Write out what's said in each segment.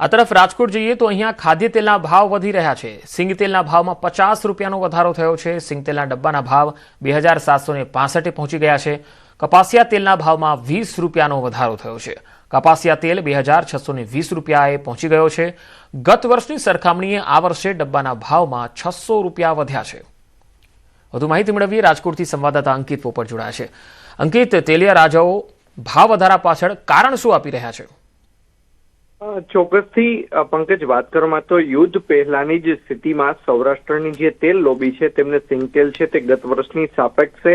આ તરફ રાજકોટ જઈએ તો અહીંયા ખાદ્ય તેલના ભાવ વધી રહ્યા છે। સિંગ તેલના ભાવમાં 50 રૂપિયાનો વધારો થયો છે। સિંગ તેલના ડબ્બાના ભાવ 2765 પહોંચી ગયા છે। કપાસિયા તેલના ભાવમાં 20 રૂપિયાનો વધારો થયો છે। કપાસિયા તેલ 2620 રૂપિયાએ પહોંચી ગયો છે। ગત વર્ષની સરખામણીએ આ વર્ષે ડબ્બાના ભાવમાં 600 રૂપિયા વધ્યા છે। વધુ માહિતી મેળવીએ રાજકોટથી સંવાદદાતા અંકિત પોપટ જોડાયા છે। અંકિત, તેલિયા રાજાઓ ભાવ વધારા પાછળ કારણ શું આપી રહ્યા છે? ચોક્કસથી પંકજ, વાત કરવામાં તો યુદ્ધ પહેલાની જ સ્થિતિમાં સૌરાષ્ટ્રની જે તેલ લોબી છે તેમને સિંગ તેલ છે તે ગત વર્ષની સાપેક્ષે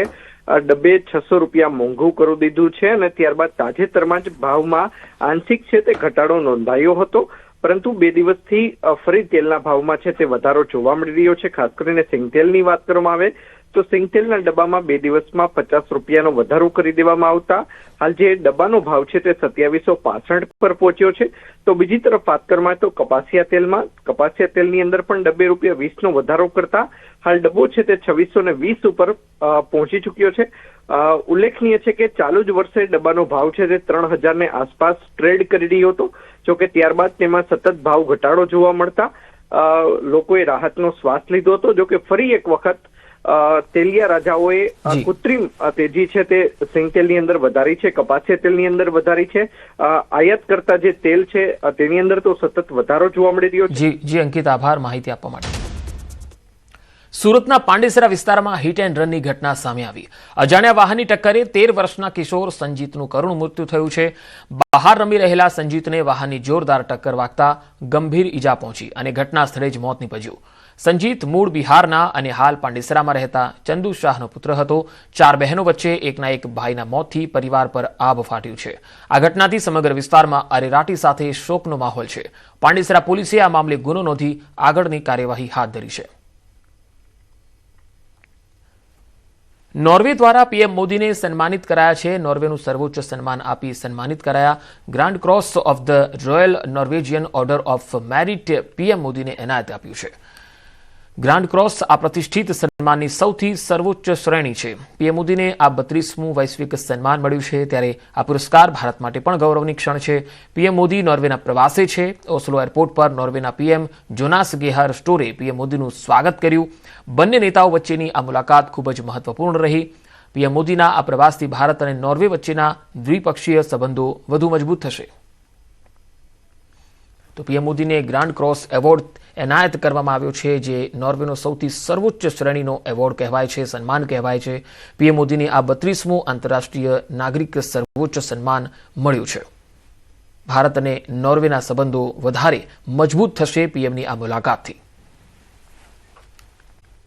ડબ્બે 600 રૂપિયા મોંઘું કરી દીધું છે અને ત્યારબાદ તાજેતરમાં જ ભાવમાં આંશિક છે તે ઘટાડો નોંધાયો હતો, પરંતુ 2 દિવસથી ફરી તેલના ભાવમાં છે તે વધારો જોવા મળી રહ્યો છે। ખાસ કરીને સિંગ તેલની વાત કરવામાં આવે તો સિંગ તેલના ડબ્બામાં 2 દિવસમાં 50 રૂપિયાનો વધારો કરી દેવામાં આવતા હાલ જે ડબ્બાનો ભાવ છે તે 2765 પર પહોંચ્યો છે। તો બીજી તરફ વાત કરવામાં તો કપાસિયા તેલની અંદર પણ ડબ્બે ₹20નો વધારો કરતા હાલ ડબ્બો છે તે 2620 ઉપર પહોંચી ચૂક્યો છે। ઉલ્લેખનીય છે કે ચાલુ જ વર્ષે ડબ્બાનો ભાવ છે તે 3000 આસપાસ ટ્રેડ કરી રહ્યો હતો, જોકે ત્યારબાદ તેમાં સતત ભાવ ઘટાડો જોવા મળતા લોકોએ રાહતનો શ્વાસ લીધો હતો। જોકે ફરી એક વખત તેલિયા રાજાઓએ કૃત્રિમ તેજી છે તે સિંગ તેલની અંદર વધારી છે, કપાસિયા તેલની અંદર વધારી છે। આયાત કરતા જે તેલ છે તેની અંદર તો સતત વધારો જોવા મળી રહ્યો છે। જી અંકિત, આભાર માહિતી આપવા માટે। સુરતના પાંડેસરા વિસ્તારમાં હિટ એન્ડ રનની ઘટના સામે આવી। અજાણ્યા વાહનની ટક્કરે 13 વર્ષના કિશોર સંજીતનું કરુણ મૃત્યુ થયું છે। બહાર રમી રહેલા સંજીતને વાહનની જોરદાર ટક્કર વાગતા ગંભીર ઈજા પહોંચી અને ઘટના સ્થળે જ મોત નીપજ્યું। સંજીત મૂળ બિહારના અને હાલ પાંડેસરામાં રહેતા ચંદુ શાહનો પુત્ર હતો। 4 બહેનો વચ્ચે એકના એક ભાઈના મોતથી પરિવાર પર આભ ફાટ્યું છે। આ ઘટનાથી સમગ્ર વિસ્તારમાં અરેરાટી સાથે શોકનો માહોલ છે। પાંડેસરા પોલીસે આ મામલે ગુનો નોંધી આગળની કાર્યવાહી હાથ ધરી છે। નોર્વે દ્વારા પીએમ મોદીને સન્માનિત કરાયા છે। નોર્વેનું સર્વોચ્ચ સન્માન આપી સન્માનિત કરાયા। Grand cross of the royal Norwegian order of merit PM મોદીને એનાયત આપ્યું છે। ગ્રાન્ડ ક્રોસ આ પ્રતિષ્ઠિત સન્માનની સૌથી સર્વોચ્ચ શ્રેણી છે। પીએમ મોદીને આ 32મું વૈશ્વિક સન્માન મળ્યું છે, ત્યારે આ પુરસ્કાર ભારત માટે પણ ગૌરવની ક્ષણ છે। પીએમ મોદી નોર્વેના પ્રવાસે છે। ઓસ્લો એરપોર્ટ પર નોર્વેના પીએમ જોનાસ ગેહાર સ્ટોરે પીએમ મોદીનું સ્વાગત કર્યું। બંને નેતાઓ વચ્ચેની આ મુલાકાત ખૂબ જ મહત્વપૂર્ણ રહી। પીએમ મોદીના આ પ્રવાસથી ભારત અને નોર્વે વચ્ચેના દ્વિપક્ષીય સંબંધો વધુ મજબૂત થશે। તો પીએમ મોદીને ગ્રાન્ડ ક્રોસ એવોર્ડ એનાયત કરવામાં આવ્યો છે, જે નોર્વેનો સૌથી સર્વોચ્ચ શ્રેણીનો એવોર્ડ કહેવાય છે, સન્માન કહેવાય છે। પીએમ મોદીને આ 32મું આંતરરાષ્ટ્રીય નાગરિક સર્વોચ્ચ સન્માન મળ્યું છે। ભારત અને નોર્વેના સંબંધો વધારે મજબૂત થશે પીએમની આ મુલાકાતથી।